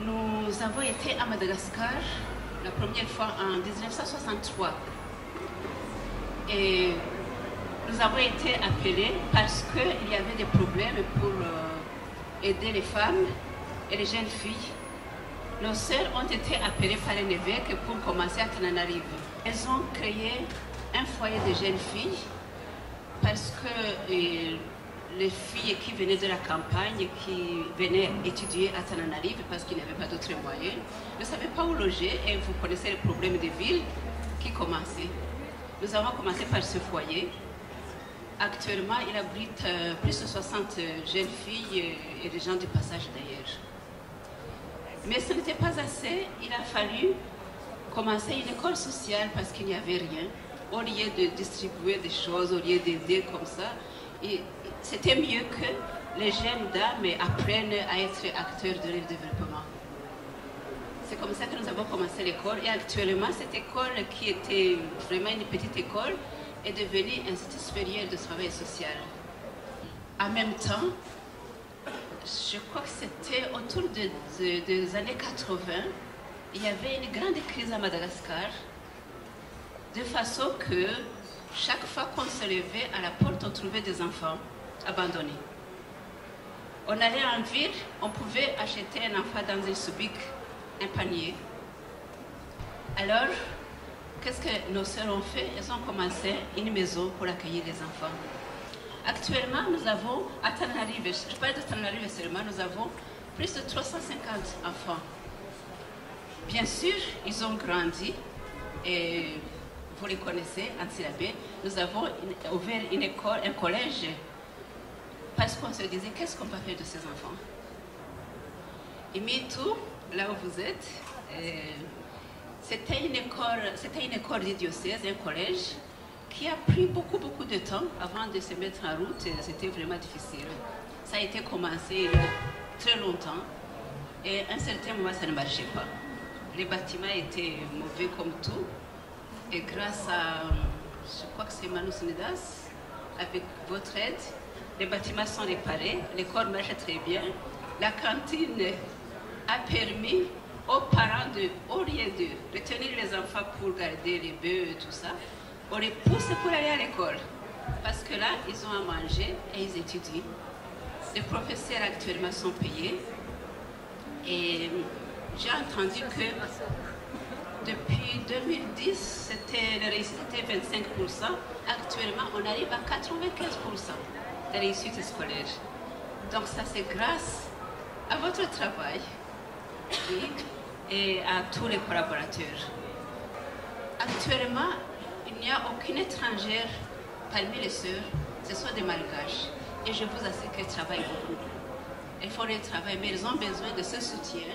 Nous avons été à Madagascar la première fois en 1963. Et nous avons été appelés parce qu'il y avait des problèmes pour aider les femmes et les jeunes filles. Nos sœurs ont été appelées par un évêque pour commencer à Tananarive. Elles ont créé un foyer de jeunes filles parce que les filles qui venaient de la campagne, qui venaient étudier à Tananarive parce qu'ils n'avaient pas d'autres moyens, ne savaient pas où loger et vous connaissez les problèmes des villes qui commençaient. Nous avons commencé par ce foyer. Actuellement, il abrite plus de 60 jeunes filles et des gens du passage d'ailleurs. Mais ce n'était pas assez, il a fallu commencer une école sociale parce qu'il n'y avait rien. Au lieu de distribuer des choses, au lieu d'aider comme ça, c'était mieux que les jeunes dames apprennent à être acteurs de leur développement. C'est comme ça que nous avons commencé l'école et actuellement cette école qui était vraiment une petite école est devenue un institut supérieur de travail social. En même temps, je crois que c'était autour des années 80, il y avait une grande crise à Madagascar, de façon que chaque fois qu'on se levait à la porte, on trouvait des enfants abandonnés. On allait en ville, on pouvait acheter un enfant dans un soubik, un panier. Alors, qu'est-ce que nos sœurs ont fait? Elles ont commencé une maison pour accueillir les enfants. Actuellement, nous avons, à Tananarive, je parle de Tananarive seulement, nous avons plus de 350 enfants. Bien sûr, ils ont grandi et vous les connaissez, Antilabé. Nous avons ouvert une école, un collège, parce qu'on se disait, qu'est-ce qu'on va faire de ces enfants? Et Mitou, là où vous êtes, c'était une école du diocèse, un collège, qui a pris beaucoup de temps avant de se mettre en route. C'était vraiment difficile. Ça a été commencé il y a très longtemps et à un certain moment, ça ne marchait pas. Les bâtiments étaient mauvais comme tout et grâce à, je crois que c'est Manus Nidas, avec votre aide, les bâtiments sont réparés, l'école marche très bien. La cantine a permis aux parents, au lieu de retenir les enfants pour garder les bœufs et tout ça, on les pousse pour aller à l'école. Parce que là, ils ont à manger et ils étudient. Les professeurs actuellement sont payés. Et j'ai entendu que depuis 2010, la réussite était 25%. Actuellement, on arrive à 95% de réussite scolaire. Donc ça, c'est grâce à votre travail et à tous les collaborateurs. Actuellement, il n'y a aucune étrangère parmi les sœurs, ce sont des malgaches. Et je vous assure qu'elles travaillent beaucoup. Elles font le travail, mais elles ont besoin de ce soutien.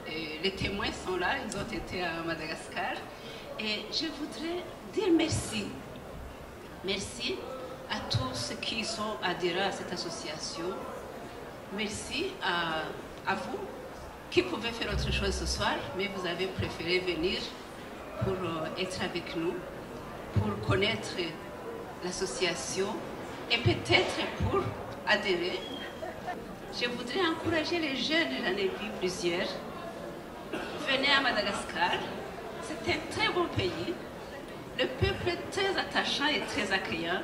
Et les témoins sont là, ils ont été à Madagascar. Et je voudrais dire merci. Merci à tous ceux qui sont adhérents à cette association. Merci à vous qui pouvez faire autre chose ce soir, mais vous avez préféré venir pour être avec nous, pour connaître l'association et peut-être pour adhérer. Je voudrais encourager les jeunes, j'en ai vu plusieurs. Venez à Madagascar, c'est un très bon pays. Le peuple est très attachant et très accueillant.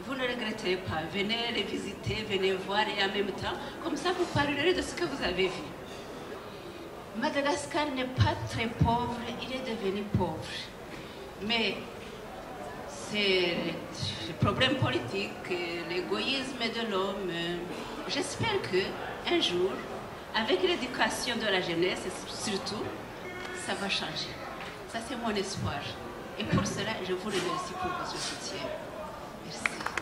Vous ne regretterez pas. Venez les visiter, venez voir et en même temps, comme ça vous parlerez de ce que vous avez vu. Madagascar n'est pas très pauvre, il est devenu pauvre. Mais c'est le problème politique, l'égoïsme de l'homme. J'espère qu'un jour, avec l'éducation de la jeunesse, surtout, ça va changer. Ça, c'est mon espoir. Et pour cela, je vous remercie pour votre soutien. Merci.